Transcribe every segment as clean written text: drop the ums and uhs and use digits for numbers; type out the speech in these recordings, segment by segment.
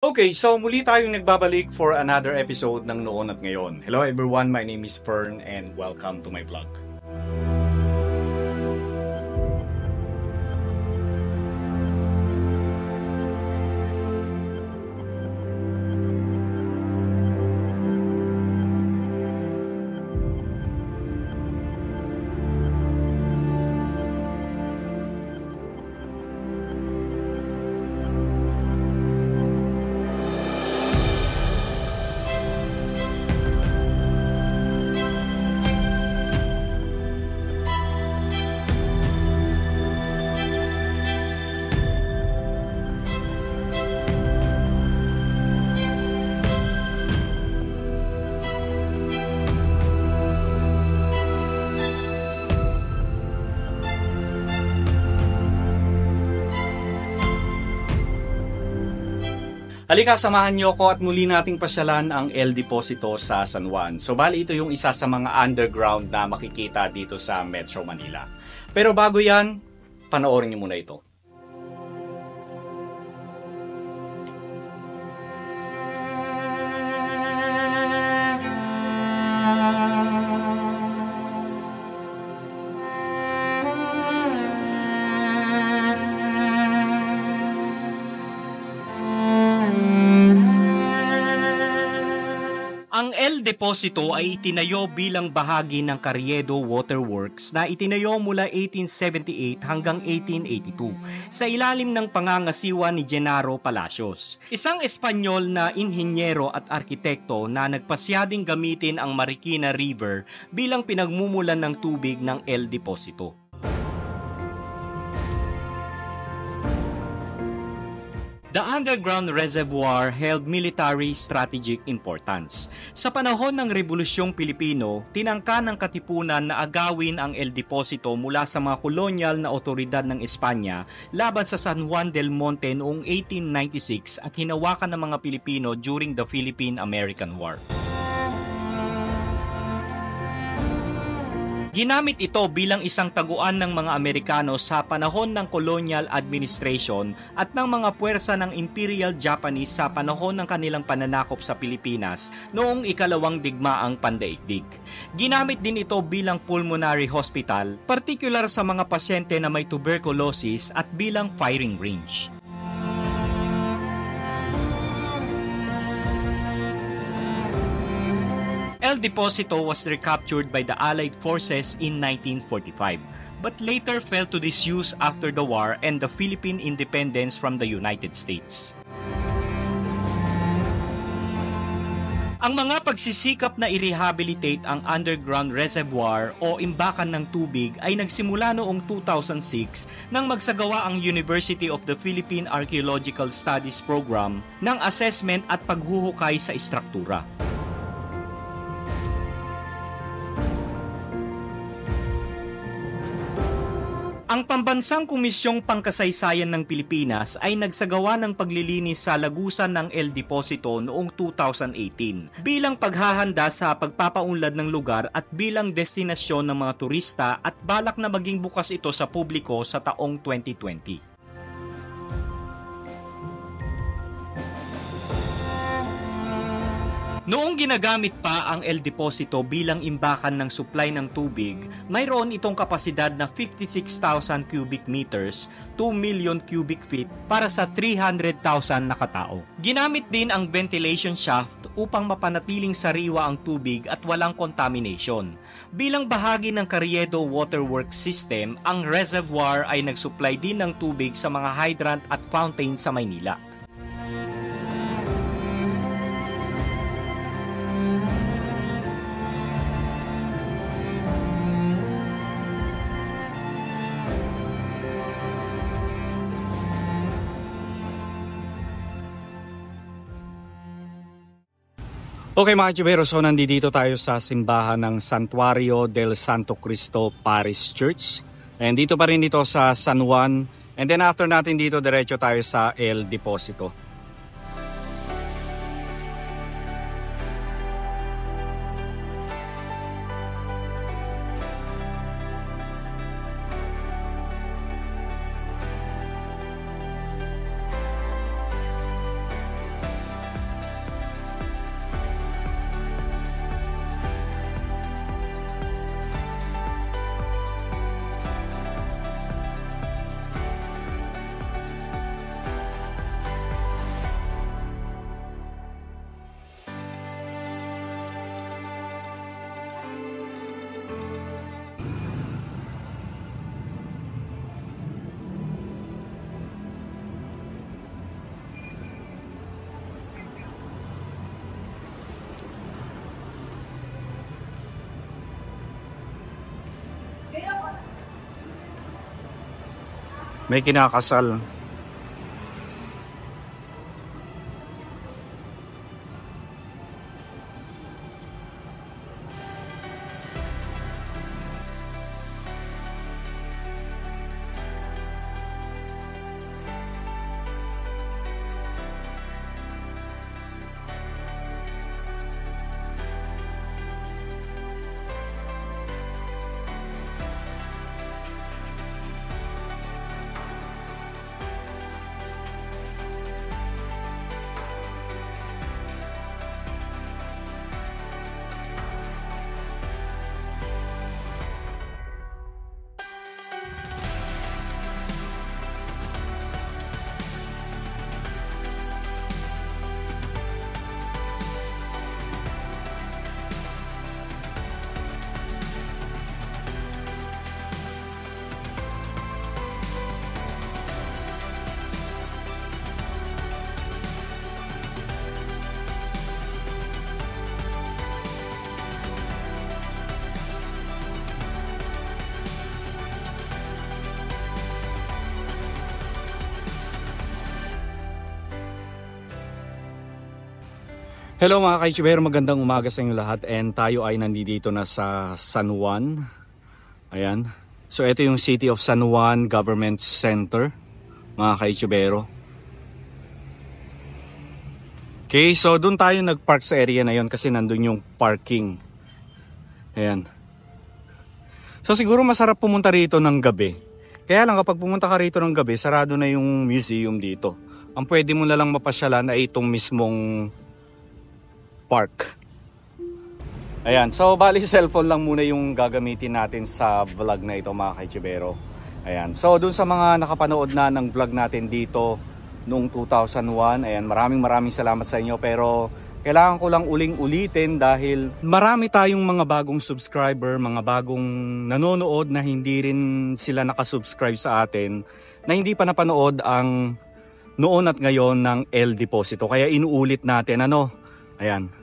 Okay, so muli tayong nagbabalik for another episode ng Noon at Ngayon. Hello everyone, my name is Fern and welcome to my vlog. Halika, samahan niyo ko at muli nating pasyalan ang El Deposito sa San Juan. So bali ito yung isa sa mga underground na makikita dito sa Metro Manila. Pero bago yan, panoorin niyo muna ito. Ang El Deposito ay itinayo bilang bahagi ng Carriedo Waterworks na itinayo mula 1878 hanggang 1882 sa ilalim ng pangangasiwa ni Genaro Palacios, isang Espanyol na inhinyero at arkitekto na nagpasyading gamitin ang Marikina River bilang pinagmumulan ng tubig ng El Deposito. The underground reservoir held military strategic importance. Sa panahon ng Rebolusyong Pilipino, tinangka ng Katipunan na agawin ang El Deposito mula sa mga kolonyal na otoridad ng Espanya laban sa San Juan del Monte noong 1896 at hinawakan ng mga Pilipino during the Philippine-American War. Ginamit ito bilang isang taguan ng mga Amerikano sa panahon ng colonial administration at ng mga puwersa ng Imperial Japanese sa panahon ng kanilang pananakop sa Pilipinas noong ikalawang digmaang pandaigdig. Ginamit din ito bilang pulmonary hospital, partikular sa mga pasyente na may tuberculosis at bilang firing range. El Deposito was recaptured by the Allied forces in 1945, but later fell to disuse after the war and the Philippine independence from the United States. Ang mga pagsisikap na i-rehabilitate ang underground reservoir o imbakan ng tubig ay nagsimula noong 2006 nang magsagawa ang University of the Philippine Archaeological Studies Program ng assessment at paghuhukay sa istruktura. Ang Pambansang Komisyong Pangkasaysayan ng Pilipinas ay nagsagawa ng paglilinis sa lagusan ng El Deposito noong 2018 bilang paghahanda sa pagpapaunlad ng lugar at bilang destinasyon ng mga turista at balak na maging bukas ito sa publiko sa taong 2020. Noong ginagamit pa ang El Deposito bilang imbakan ng supply ng tubig, mayroon itong kapasidad na 56,000 cubic meters, 2 million cubic feet para sa 300,000 na katao. Ginamit din ang ventilation shaft upang mapanatiling sariwa ang tubig at walang contamination. Bilang bahagi ng Carriedo Waterworks System, ang reservoir ay nagsupply din ng tubig sa mga hydrant at fountain sa Maynila. Okay mga Chubero, so nandito tayo sa simbahan ng Santuario del Santo Cristo Parish Church. And dito pa rin ito sa San Juan. And then after natin dito, diretso tayo sa El Deposito. May kinakasal. Hello mga ka-YouTuber, magandang umaga sa inyo lahat, and tayo ay nandito na sa San Juan. Ayan. So ito yung City of San Juan Government Center, mga ka-YouTuber. Okay, so doon tayo nag-park sa area na yon kasi nandun yung parking. Ayan. So siguro masarap pumunta rito ng gabi. Kaya lang kapag pumunta ka rito ng gabi, sarado na yung museum dito. Ang pwede mo na lang mapasyalan ay itong mismong park. Ayan, so bali cellphone lang muna yung gagamitin natin sa vlog na ito mga ka-YouTuber. Ayan, so dun sa mga nakapanood na ng vlog natin dito noong 2001, ayan, maraming salamat sa inyo, pero kailangan ko lang ulitin dahil marami tayong mga bagong subscriber, mga bagong nanonood na hindi rin sila nakasubscribe sa atin, na hindi pa napanood ang noon at ngayon ng El Deposito. Kaya inuulit natin, ano, ayan.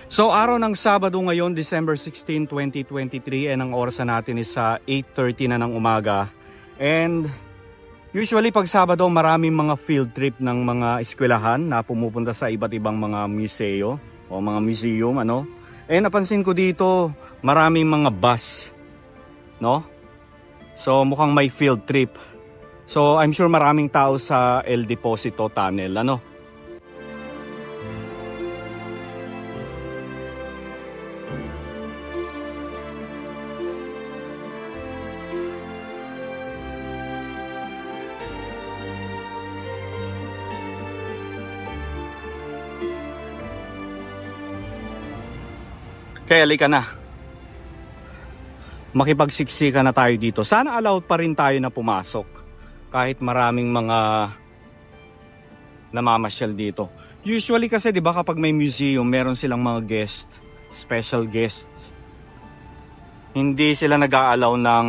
So araw ng Sabado ngayon, December 16, 2023, and ang oras natin is sa 8:30 na ng umaga. And usually pag Sabado maraming mga field trip ng mga eskwelahan na pumupunta sa iba't ibang mga museo o mga museum, ano. And napansin ko dito maraming mga bus, no? So mukhang may field trip. So I'm sure maraming tao sa El Deposito Tunnel, ano. Kaya halika na. Makipagsiksika na tayo dito. Sana allowed pa rin tayo na pumasok. Kahit maraming mga namamasyal dito. Usually kasi 'di ba kapag may museum, meron silang mga guest, special guests. Hindi sila nag-a-allow ng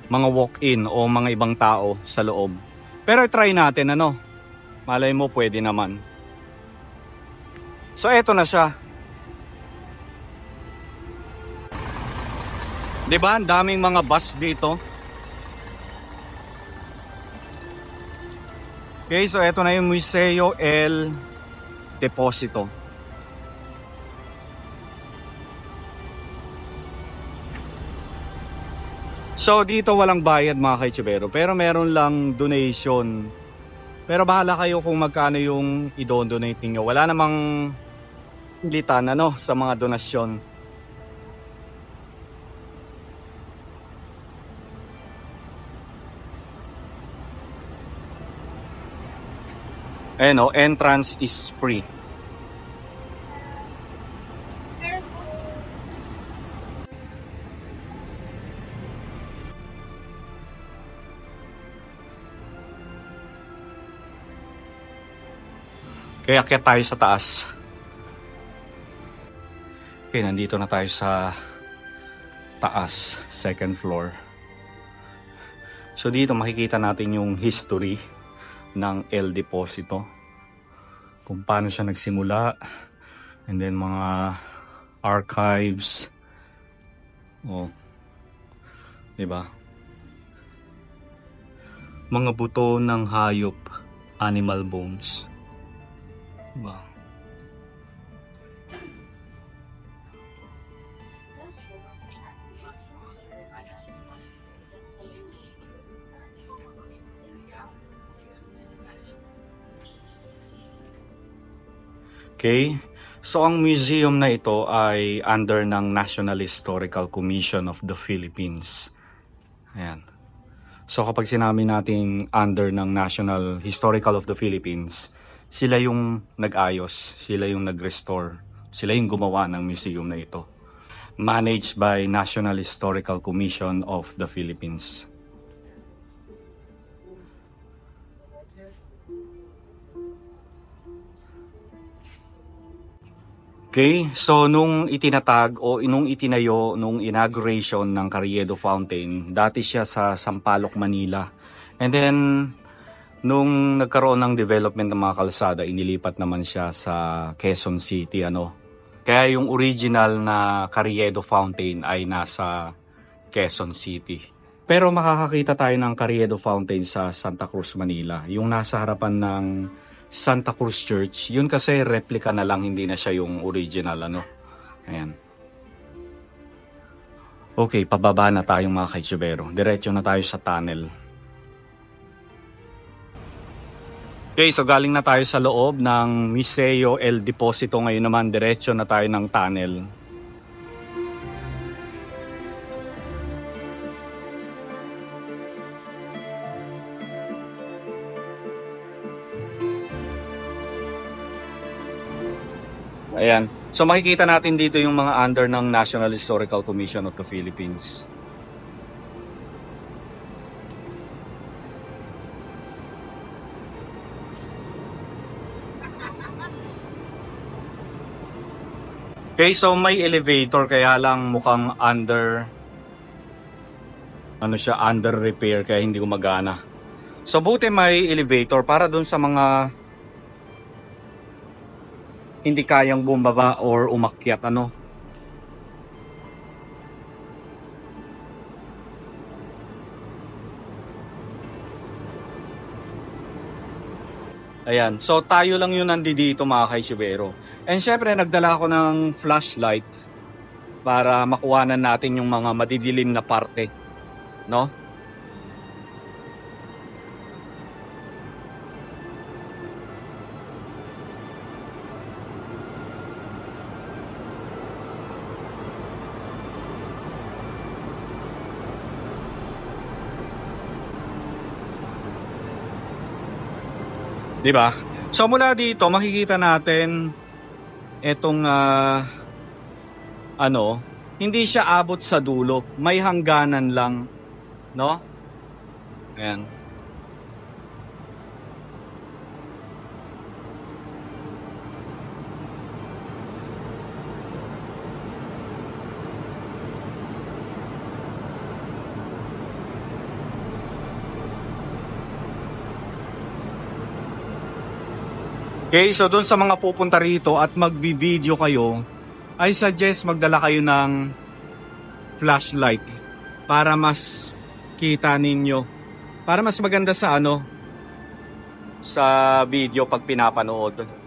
mga walk-in o mga ibang tao sa loob. Pero try natin, ano. Malay mo pwede naman. So eto na siya. Diba? Ang daming mga bus dito. Okay, so eto na yung Museo El Deposito. So dito walang bayad mga ka-YouTuber, pero meron lang donation. Pero bahala kayo kung magkano yung i-donate niyo. Wala namang pilitan, ano, sa mga donasyon. Eh no, entrance is free. Kaya akyat tayo sa taas. Okay, nandito na tayo sa taas, second floor. So dito makikita natin yung history ng El Deposito, kung paano siya nagsimula, and then mga archives. Oh, 'di ba? Mga buto ng hayop, animal bones. 'Di ba? Okay? So ang museum na ito ay under ng National Historical Commission of the Philippines. Ayan. So kapag sinabi nating under ng National Historical of the Philippines, sila yung nag-ayos, sila yung nag-restore, sila yung gumawa ng museum na ito. Managed by National Historical Commission of the Philippines. Okay, so nung itinatag o nung itinayo nung inauguration ng Carriedo Fountain, dati siya sa Sampaloc, Manila. And then nung nagkaroon ng development ng mga kalsada, inilipat naman siya sa Quezon City, ano. Kaya yung original na Carriedo Fountain ay nasa Quezon City. Pero makakakita tayo ng Carriedo Fountain sa Santa Cruz, Manila. Yung nasa harapan ng Santa Cruz Church, yun kasi replica na lang, hindi na siya yung original, ano. Ayan. Okay, pababa na tayong mga kaitsubero. Diretso na tayo sa tunnel. Okay, so galing na tayo sa loob ng Museo El Deposito. Ngayon naman, diretso na tayo ng tunnel. Ayan. So makikita natin dito yung mga under ng National Historical Commission of the Philippines. Okay, so may elevator kaya lang mukhang under repair kaya hindi gumagana. So buti may elevator para dun sa mga hindi kayang bumaba or umakyat, ano. Ayan, so tayo lang yun nandito mga kaitsubero. And syempre nagdala ako ng flashlight para makuhanan natin yung mga madidilim na parte, no? Di ba? So mula dito makikita natin etong hindi siya abot sa dulo, may hangganan lang, no? Ayan. Okay, so dun sa mga pupunta rito at magvi-video kayo, I suggest magdala kayo ng flashlight para mas kita ninyo. Para mas maganda sa sa video pag pinapanood.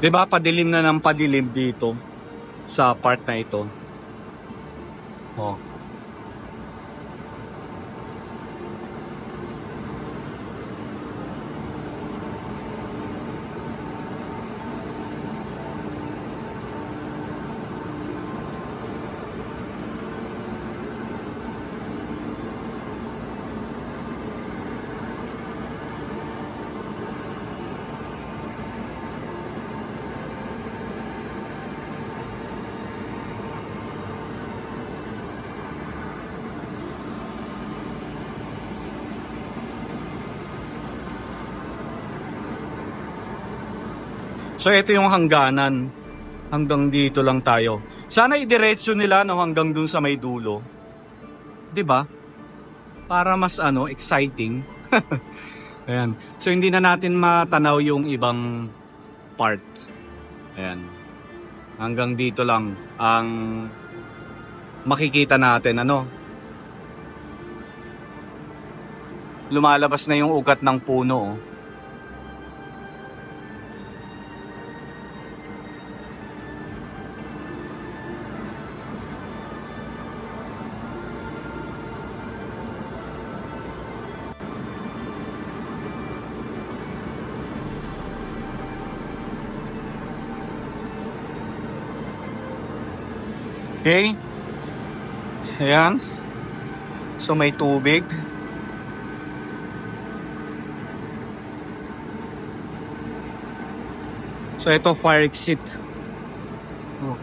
'Di ba? Padilim na ng padilim dito sa part na ito. Oh. So ito yung hangganan. Hanggang dito lang tayo. Sana idiretso nila no hanggang dun sa may dulo. 'Di ba? Para mas exciting. Ayan. So hindi na natin matanaw yung ibang part. Ayan. Hanggang dito lang ang makikita natin Lumalabas na yung ugat ng puno. Oh. Okay. Ayan. So may tubig. So ito fire exit. Oh.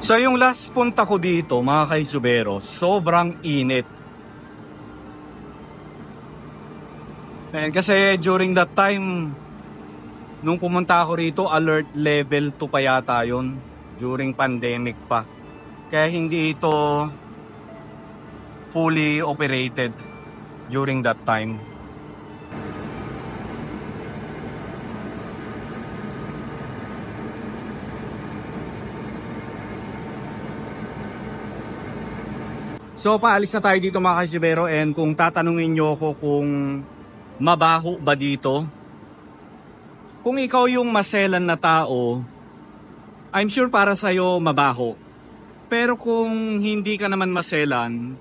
So yung last punta ko dito mga kaisubero, sobrang init. And kasi during that time, nung pumunta ako rito, alert level 2 pa yata yun. During pandemic pa. Kaya hindi ito fully operated during that time. So paalis na tayo dito mga kaisubero, and kung tatanungin nyo ako kung mabaho ba dito, kung ikaw yung maselan na tao, I'm sure para sa'yo mabaho. Pero kung hindi ka naman maselan,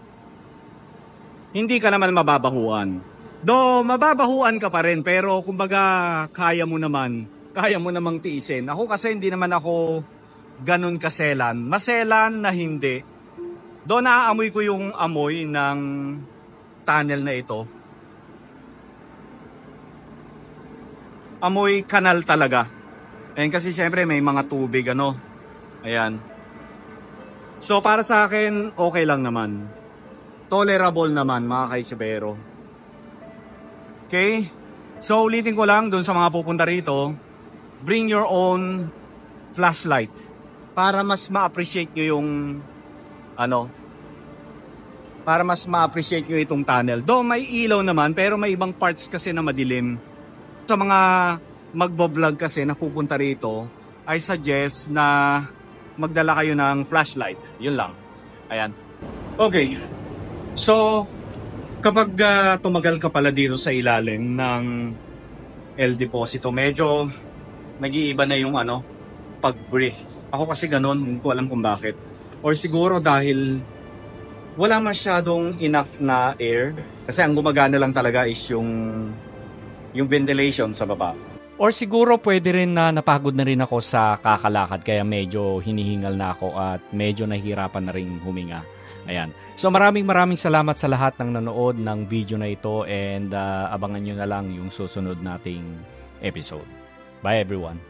hindi ka naman mababahuan. Do mababahuan ka pa rin, pero kumbaga kaya mo namang tiisin. Ako kasi hindi naman ako ganun kaselan. Maselan na hindi. Doon naaamoy ko yung amoy ng tunnel na ito. Amoy kanal talaga. And kasi siyempre may mga tubig Ayan. So para sa akin, okay lang naman. Tolerable naman mga kaisubero. Okay? So ulitin ko lang doon sa mga pupunta rito, bring your own flashlight para mas ma-appreciate nyo yung para mas ma-appreciate nyo itong tunnel. Though may ilaw naman, pero may ibang parts kasi na madilim. Sa mga magbo-vlog kasi na pupunta rito, I suggest na magdala kayo ng flashlight. Yun lang. Ayan. Okay. So, kapag tumagal ka pala dito sa ilalim ng El Deposito, medyo nag-iiba na yung pag-breathe. Ako kasi ganun, hindi ko alam kung bakit. Or siguro dahil wala masyadong enough na air. Kasi ang gumagana lang talaga is yung ventilation sa baba. Or siguro pwede rin na napagod na rin ako sa kakalakad, kaya medyo hinihingal na ako at medyo nahihirapan na rin huminga. Ayan. So maraming salamat sa lahat ng nanood ng video na ito, and abangan nyo na lang yung susunod nating episode. Bye everyone.